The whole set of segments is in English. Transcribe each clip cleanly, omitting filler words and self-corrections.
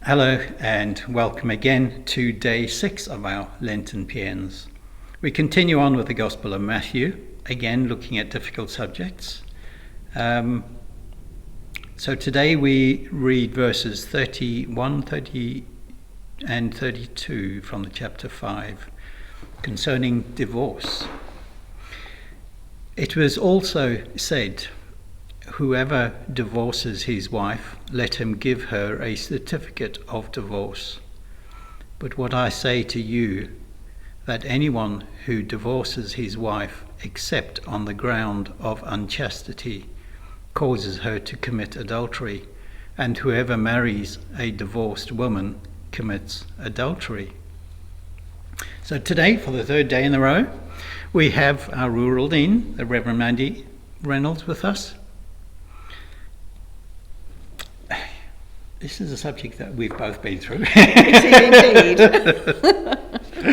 Hello and welcome again to day 6 of our Lenten Paeans. We continue on with the Gospel of Matthew, again looking at difficult subjects. So today we read verses 31, 30 and 32 from the chapter 5 concerning divorce. It was also said, "Whoever divorces his wife, let him give her a certificate of divorce. But what I say to you, that anyone who divorces his wife except on the ground of unchastity causes her to commit adultery, and whoever marries a divorced woman commits adultery." So today, for the third day in a row, we have our rural dean, the Reverend Mandy Reynolds, with us. This is a subject that we've both been through. It is indeed.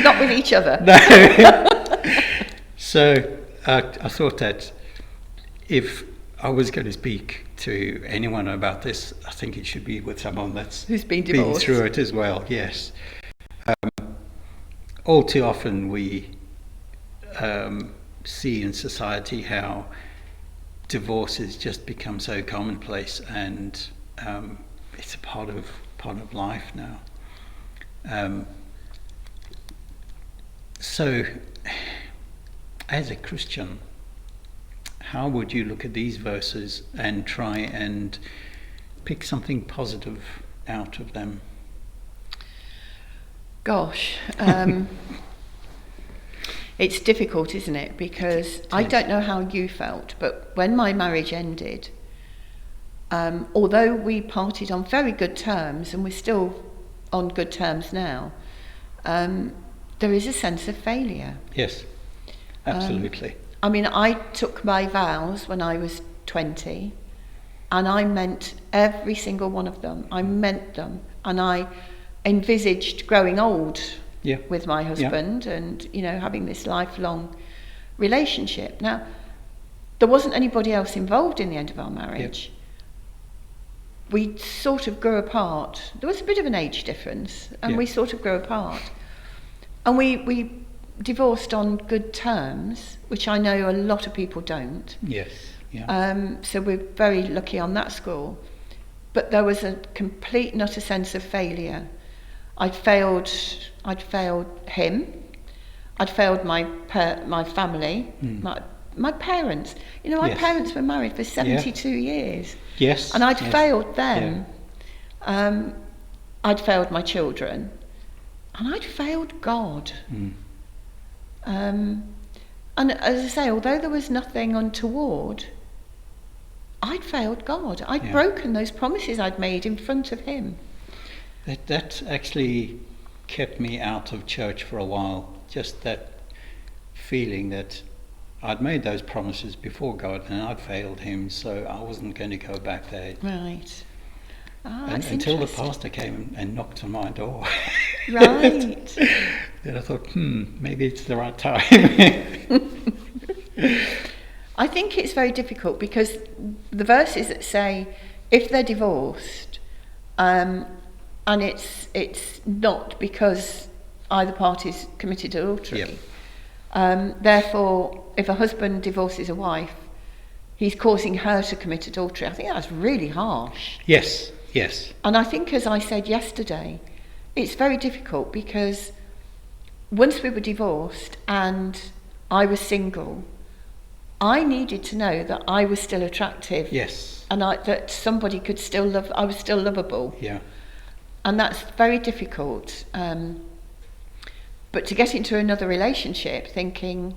Not with each other. No. So I thought that if I was going to speak to anyone about this, I think it should be with someone that's who's been through it as well. Yes. All too often we see in society how divorce has just become so commonplace, and it's a part of life now. So, as a Christian, how would you look at these verses and try and pick something positive out of them? Gosh, it's difficult, isn't it? Because I don't know how you felt, but when my marriage ended, although we parted on very good terms, and we're still on good terms now, there is a sense of failure. Yes, absolutely. I took my vows when I was 20, and I meant every single one of them. I meant them, and I envisaged growing old with my husband and, having this lifelong relationship. Now, there wasn't anybody else involved in the end of our marriage. We sort of grew apart. There was a bit of an age difference, and we sort of grew apart. And we divorced on good terms, which I know a lot of people don't. Yes, yeah. So we're very lucky on that score. But there was a complete and utter sense of failure. I'd failed him. I'd failed my family, my parents. My parents were married for 72 years. Yes. And I'd failed them. Yeah. I'd failed my children. And I'd failed God. And as I say, although there was nothing untoward, I'd failed God. I'd broken those promises I'd made in front of him. That actually kept me out of church for a while. Just that feeling that I'd made those promises before God and I'd failed him, so I wasn't going to go back there. Right. Until the pastor came and knocked on my door. Right. Then I thought, maybe it's the right time. I think it's very difficult because the verses that say if they're divorced, and it's not because either party's committed adultery. Therefore, if a husband divorces a wife, he's causing her to commit adultery. I think that's really harsh. Yes. And I think, as I said yesterday, it's very difficult because once we were divorced and I was single, I needed to know that I was still attractive. Yes. And that somebody could still love, I was still lovable. Yeah. And that's very difficult. But to get into another relationship thinking,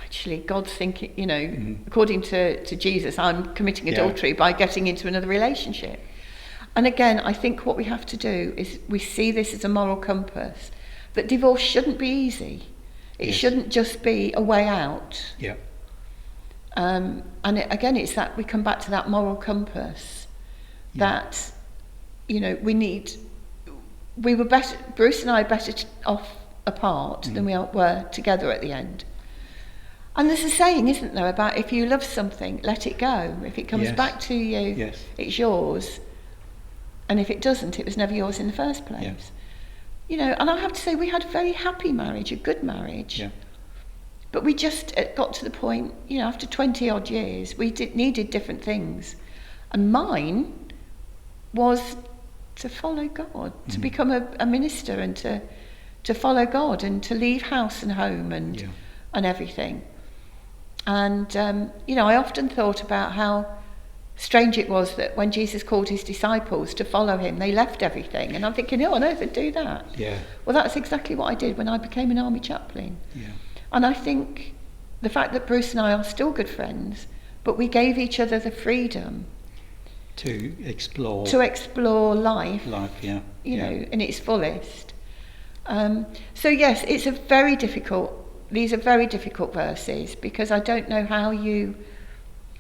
actually, God's thinking, according to Jesus, I'm committing adultery by getting into another relationship. And again, I think what we have to do is we see this as a moral compass, that divorce shouldn't be easy. It shouldn't just be a way out. Yeah. Again, it's that we come back to that moral compass that, we were better, Bruce and I, better off apart than we were together at the end. And there's a saying, isn't there, about if you love something, let it go. If it comes back to you, it's yours. And if it doesn't, it was never yours in the first place. Yeah. You know, and I have to say we had a very happy marriage, a good marriage. Yeah. But we just got to the point, you know, after 20 odd years, we needed different things. And mine was to follow God, to become a minister, and to follow God, and to leave house and home and everything. And, you know, I often thought about how strange it was that when Jesus called his disciples to follow him, they left everything. And I'm thinking, who on earth would do that? Yeah. Well, that's exactly what I did when I became an army chaplain. Yeah. And I think the fact that Bruce and I are still good friends, but we gave each other the freedom to explore life, you know, in its fullest. So yes, these are very difficult verses, because I don't know how you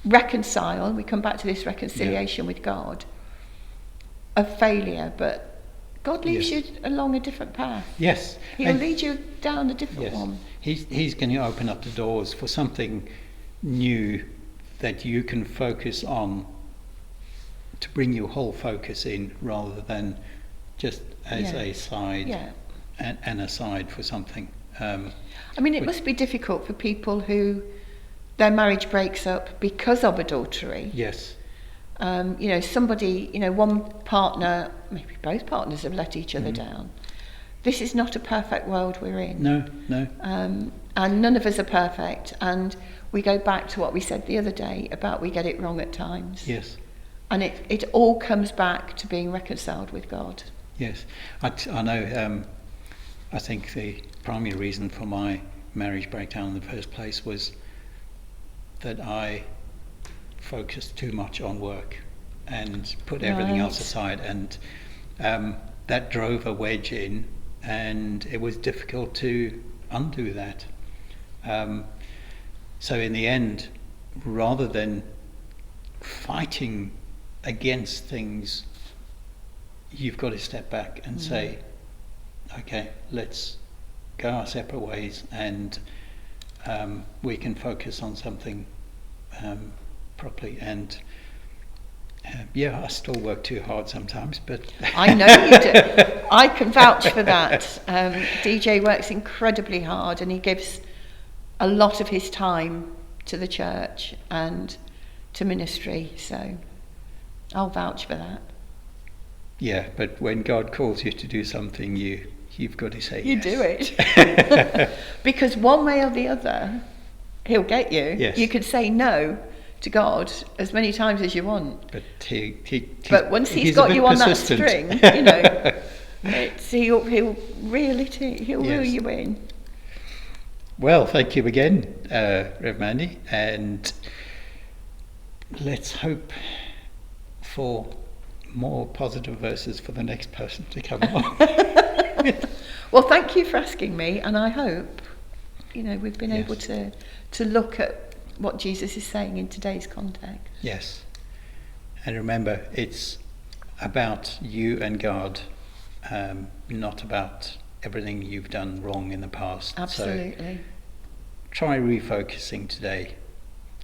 reconcile, we come back to this reconciliation with God, of failure, but God leads you along a different path. Yes. He'll lead you down a different one. He's going to open up the doors for something new that you can focus on, to bring your whole focus in, rather than just as a side and a side for something. I mean, it must be difficult for people who their marriage breaks up because of adultery. Yes. You know, somebody, you know, one partner, maybe both partners have let each other down. This is not a perfect world we're in. No. And none of us are perfect. And we go back to what we said the other day about we get it wrong at times. Yes. And it all comes back to being reconciled with God. Yes. I know, I think the primary reason for my marriage breakdown in the first place was that I focused too much on work and put everything else aside, and that drove a wedge in, and it was difficult to undo that. So in the end, rather than fighting against things, you've got to step back and say, okay, let's go our separate ways, and we can focus on something properly. And I still work too hard sometimes, but I know you do. I can vouch for that. DJ works incredibly hard, and he gives a lot of his time to the church and to ministry, so I'll vouch for that. Yeah, but when God calls you to do something, you've got to say you yes. do it. Because one way or the other, he'll get you. Yes. You could say no to God as many times as you want. But but once he's got you on persistent. That string, you know, he'll reel it in. He'll reel you in. Well, thank you again, Rev Mandy, and let's hope for more positive verses for the next person to come along. Well, thank you for asking me, and I hope, you know, we've been able to look at what Jesus is saying in today's context. Yes. And remember, it's about you and God, not about everything you've done wrong in the past. Absolutely. So try refocusing today.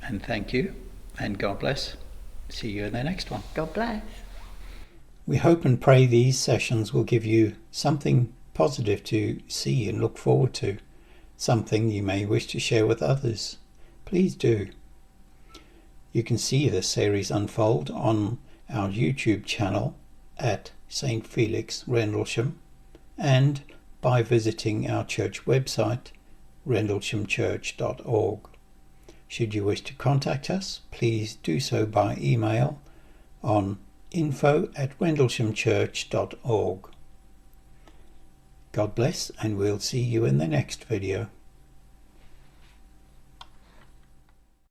And thank you, and God bless. See you in the next one. God bless. We hope and pray these sessions will give you something positive to see and look forward to, something you may wish to share with others. Please do. You can see this series unfold on our YouTube channel at St. Felix, Rendlesham, and by visiting our church website, rendleshamchurch.org. Should you wish to contact us, please do so by email on info@rendleshamchurch.org. God bless, and we'll see you in the next video.